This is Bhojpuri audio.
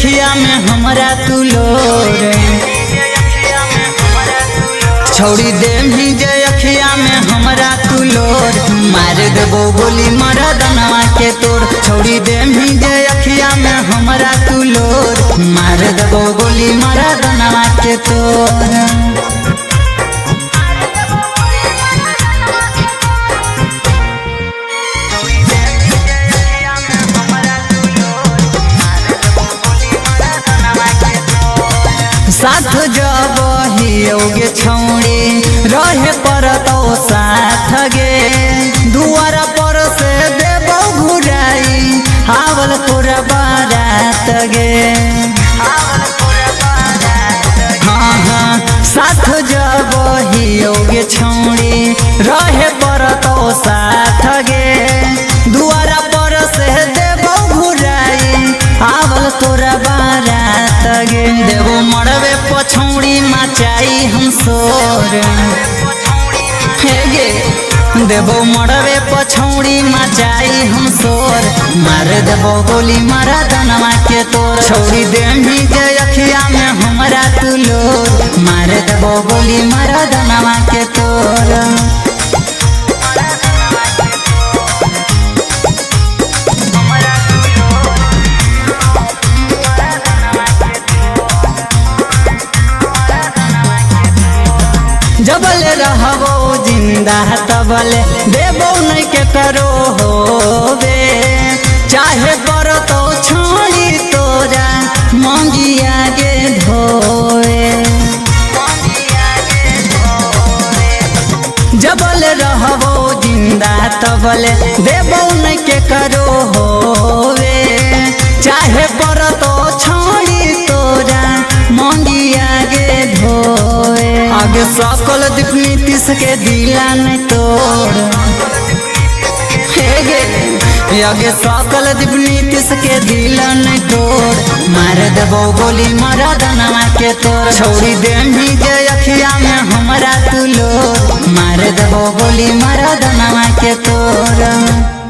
अखिया में हमरा तू लोर, छोड़ी देमी जे अखिया में हमरा तू लोर, मार देबो गोली मरदनवा के तोर। छोड़ी देमी जे अखिया में हमरा तू लोर, मार देबो गोली मरदनवा के तोर। साथ जब हियोगे छौड़ी रहे पर तो साथ गे, दुआरा पर से देबो घुराई हावल तोरा बारात गे। हाँ हाँ साथ जब हियोगे छौड़ी रहे पर तो साथ गे, दुआरा पर से देबो घुराई हावल तोरा बारात गे। देवो मरबे पछौड़ी मचाई हम शोर, हे गे देवो मरबे पछौड़ी मचाई हम शोर, मार देबो गोली मरदनवा के तोर। छोड़ी देमी जे अखिया में हमरा तू लोर, मार देबो गोली मरदनवा के तोर। जबल रहबो जिंदा तबले देबो नहीं के करो होवे, चाहे करो तो छोड़ी तोरा मंगिया गे धोए। जबल रहबो जिंदा तबले देबो नहीं के करो होवे, चाहे करो तो छोड़ी तोरा मंगिया गे धोए। आगे सकल दीप नीतीश के दिला नहीं तोड़, हे गे आगे सकल दीप नीतीश के दिला नहीं तोड़, मार देबो गोली मरदनवा के तोर। छोड़ी देमी जे अखिया में हमरा तू लोर, मार देबो गोली मरदनवा के तोर।